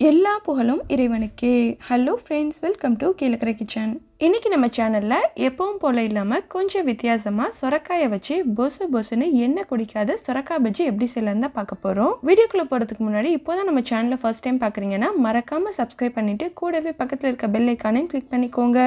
எல்லா புகழும் இறைவனுக்கே. Hello friends, welcome to Keelakarai kitchen. இன்றைக்கி நம்ம சேனலில் எப்பவும் போல் இல்லாமல் கொஞ்சம் வித்தியாசமாக சுரக்காயை வச்சு பொசுன்னு எண்ணெய் குடிக்காத சுரக்காய் பஜ்ஜி எப்படி செய்யலாம் தான் பார்க்க போகிறோம். வீடியோக்குள்ளே போகிறதுக்கு முன்னாடி இப்போ தான் நம்ம சேனலை ஃபர்ஸ்ட் டைம் பார்க்குறீங்கன்னா மறக்காமல் சப்ஸ்கிரைப் பண்ணிவிட்டு கூடவே பக்கத்தில் இருக்க பெல் ஐக்கானையும் கிளிக் பண்ணிக்கோங்க.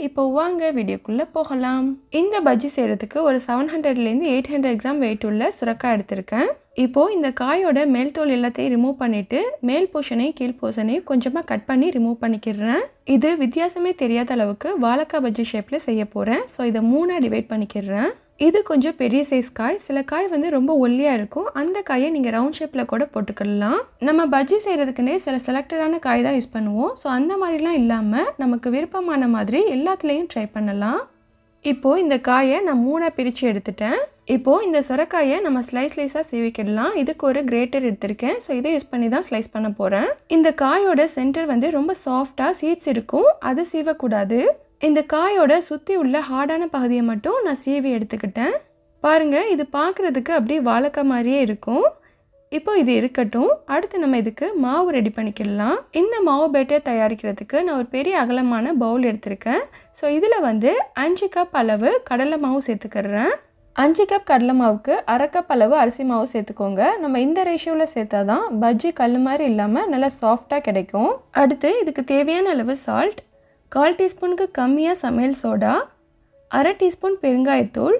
இப்போ வாங்க வீடியோக்குள்ளே போகலாம். இந்த பஜ்ஜி செய்கிறதுக்கு ஒரு 700லேருந்து 800 கிராம் வெயிட் உள்ள சுரக்காய் எடுத்திருக்கேன். இப்போது இந்த காயோட மேல் தோல் எல்லாத்தையும் ரிமூவ் பண்ணிவிட்டு மேல் போர்ஷனையும் கீழ் போர்ஷனையும் கொஞ்சமாக கட் பண்ணி ரிமூவ் பண்ணிக்கிறேன். இது வித்தியாசமே தெரியாத அளவுக்கு வாழைக்காய் பஜ்ஜி ஷேப்பில் செய்ய போகிறேன். ஸோ இதை 3ஆக டிவைட் பண்ணிக்கிறேன். இது கொஞ்சம் பெரிய சைஸ் காய். சில காய் வந்து ரொம்ப ஒல்லியாக இருக்கும். அந்த காயை நீங்கள் ரவுண்ட் ஷேப்பில் கூட போட்டுக்கலாம். நம்ம பஜ்ஜி செய்கிறதுக்குன்னே சில செலக்டடான காய் தான் யூஸ் பண்ணுவோம். ஸோ அந்த மாதிரிலாம் இல்லாமல் நமக்கு விருப்பமான மாதிரி எல்லாத்துலேயும் ட்ரை பண்ணலாம். இப்போது இந்த காயை நான் 3ஆக பிரித்து எடுத்துட்டேன். இப்போது இந்த சுரக்காயை நம்ம ஸ்லைஸாக சீவிக்கிடலாம். இதுக்கு ஒரு கிரேட்டர் எடுத்திருக்கேன். ஸோ இதை யூஸ் பண்ணி தான் ஸ்லைஸ் பண்ண போகிறேன். இந்த காயோட சென்டர் வந்து ரொம்ப சாஃப்டாக சீட்ஸ் இருக்கும், அது சீவக்கூடாது. இந்த காயோட சுற்றி உள்ள ஹார்டான பகுதியை மட்டும் நான் சீவி எடுத்துக்கிட்டேன். பாருங்கள், இது பார்க்குறதுக்கு அப்படியே வாழைக்காய் மாதிரியே இருக்கும். இப்போ இது இருக்கட்டும். அடுத்து நம்ம இதுக்கு மாவு ரெடி பண்ணிக்கலாம். இந்த மாவு பேட்டர் தயாரிக்கிறதுக்கு நான் ஒரு பெரிய அகலமான பவுல் எடுத்திருக்கேன். ஸோ இதில் வந்து 5 கப் அளவு கடலை மாவு சேர்த்துக்கிறேன். 5 கப் கடலை மாவுக்கு 1/2 கப் அளவு அரிசி மாவு சேர்த்துக்கோங்க. நம்ம இந்த ரேஷியோவில் சேர்த்தா தான் பஜ்ஜி கல் மாதிரி இல்லாமல் நல்லா சாஃப்டாக கிடைக்கும். அடுத்து இதுக்கு தேவையான அளவு சால்ட், 1/4 டீஸ்பூனுக்கு கம்மியாக சமையல் சோடா, 1/2 டீஸ்பூன் பெருங்காயத்தூள்,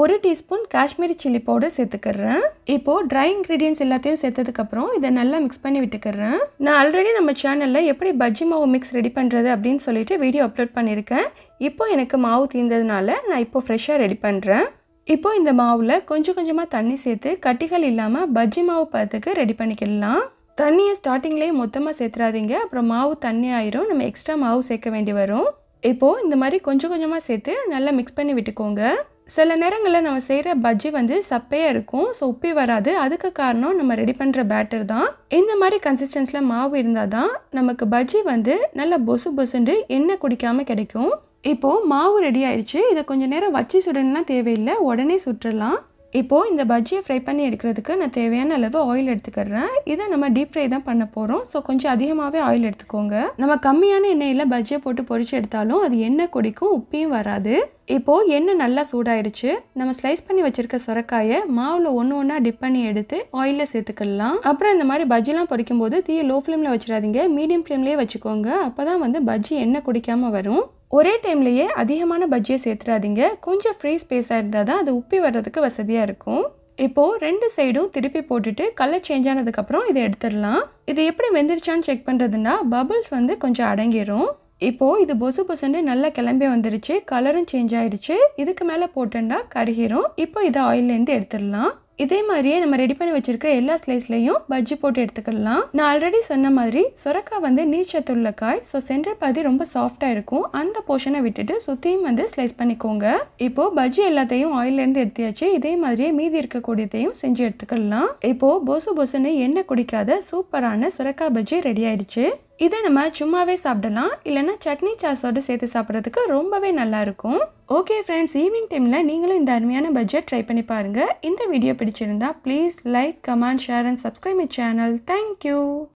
1 டீஸ்பூன் காஷ்மீரி சில்லி பவுடர் சேர்த்துக்கிறேன். இப்போது ட்ரை இன்க்ரீடியன்ஸ் எல்லாத்தையும் சேர்த்ததுக்கப்புறம் இதை நல்லா மிக்ஸ் பண்ணி விட்டுக்கிறேன். நான் ஆல்ரெடி நம்ம சேனலில் எப்படி பஜ்ஜி மாவு மிக்ஸ் ரெடி பண்ணுறது அப்படின்னு சொல்லிட்டு வீடியோ அப்லோட் பண்ணியிருக்கேன். இப்போ எனக்கு மாவு தீர்ந்ததுனால நான் இப்போ ஃப்ரெஷ்ஷாக ரெடி பண்ணுறேன். இப்போது இந்த மாவில் கொஞ்சம் கொஞ்சமாக தண்ணி சேர்த்து கட்டிகள் இல்லாமல் பஜ்ஜி மாவு பதத்துக்கு ரெடி பண்ணிக்கலாம். தண்ணியை ஸ்டார்டிங்லேயே மொத்தமாக சேர்த்துறாதீங்க, அப்புறம் மாவு தண்ணி ஆயிரும், நம்ம எக்ஸ்ட்ரா மாவு சேர்க்க வேண்டி வரும். இப்போது இந்த மாதிரி கொஞ்சம் கொஞ்சமாக சேர்த்து நல்லா மிக்ஸ் பண்ணி விட்டுக்கோங்க. சில நேரங்களில் நம்ம செய்கிற பஜ்ஜி வந்து சப்பையாக இருக்கும், ஸோ உப்பி வராது. அதுக்கு காரணம் நம்ம ரெடி பண்ணுற பேட்டர் தான். இந்த மாதிரி கன்சிஸ்டன்ஸில் மாவு இருந்தால் தான் நமக்கு பஜ்ஜி வந்து நல்லா பொசுன்னு எண்ணெய் குடிக்காமல் கிடைக்கும். இப்போது மாவு ரெடி ஆயிடுச்சு. இதை கொஞ்சம் நேரம் வச்சு சுடணும்னா தேவையில்லை, உடனே சுட்டுடலாம். இப்போது இந்த பஜ்ஜியை ஃப்ரை பண்ணி எடுக்கிறதுக்கு நான் தேவையான அளவு ஆயில் எடுத்துக்கிறேன். இதை நம்ம டீப் ஃப்ரை தான் பண்ண போகிறோம். ஸோ கொஞ்சம் அதிகமாகவே ஆயில் எடுத்துக்கோங்க. நம்ம கம்மியான எண்ணெயில் பஜ்ஜியை போட்டு பொரிச்சு எடுத்தாலும் அது எண்ணெய் குடிக்கும், உப்பியும் வராது. இப்போது எண்ணெய் நல்லா சூடாயிடுச்சு. நம்ம ஸ்லைஸ் பண்ணி வச்சுருக்க சுரக்காயை மாவில் ஒன்றா டிப் பண்ணி எடுத்து ஆயிலில் சேர்த்துக்கலாம். அப்புறம் இந்த மாதிரி பஜ்ஜிலாம் பொரிக்கும் போது தீயை லோ ஃப்ளேமில் வச்சிடாதீங்க, மீடியம் ஃப்ளேம்லேயே வச்சுக்கோங்க. அப்போ தான் வந்து பஜ்ஜி எண்ணெய் குடிக்காமல் வரும். ஒரே டைம்லேயே அதிகமான பஜ்ஜியை சேர்த்துடாதீங்க. கொஞ்சம் ஃப்ரீ ஸ்பேஸாக இருந்தால் தான் அது உப்பி வர்றதுக்கு வசதியாக இருக்கும். இப்போது 2 சைடும் திருப்பி போட்டுட்டு கலர் சேஞ்ச் ஆனதுக்கப்புறம் இதை எடுத்துடலாம். இது எப்படி வெந்துருச்சான்னு செக் பண்ணுறதுன்னா பபிள்ஸ் வந்து கொஞ்சம் அடங்கிடும். இப்போது இது பொசுன்னு நல்லா கிளம்பி வந்துருச்சு, கலரும் சேஞ்ச் ஆகிடுச்சு. இதுக்கு மேலே போட்டோன்னா கருகிரும். இப்போ இதை ஆயிலேருந்து எடுத்துடலாம். இதே மாதிரியே நம்ம ரெடி பண்ணி வச்சிருக்க எல்லா ஸ்லைஸ்லையும் பஜ்ஜி போட்டு எடுத்துக்கலாம். நான் ஆல்ரெடி சொன்ன மாதிரி சுரக்காய் வந்து நீர்ச்சத்து உள்ள காய். ஸோ சென்டர் பாதி ரொம்ப சாஃப்டாக இருக்கும். அந்த போர்ஷனை விட்டுட்டு சுற்றியும் வந்து ஸ்லைஸ் பண்ணிக்கோங்க. இப்போது பஜ்ஜி எல்லாத்தையும் ஆயிலேருந்து எடுத்தியாச்சு. இதே மாதிரியே மீதி இருக்கக்கூடியதையும் செஞ்சு எடுத்துக்கலாம். இப்போது பொசுன்னு எண்ணெய் குடிக்காத சூப்பரான சுரக்காய் பஜ்ஜி ரெடி ஆயிடுச்சு. இதை நம்ம சும்மாவே சாப்பிடலாம், இல்லைனா சட்னி சாஸோடு சேர்த்து சாப்பிட்றதுக்கு ரொம்பவே நல்லாயிருக்கும். ஓகே ஃப்ரெண்ட்ஸ், ஈவினிங் டைமில் நீங்களும் இந்த அருமையான பஜ்ஜியை ட்ரை பண்ணி பாருங்கள். இந்த வீடியோ பிடிச்சிருந்தா please like, comment, share and subscribe my channel. Thank you.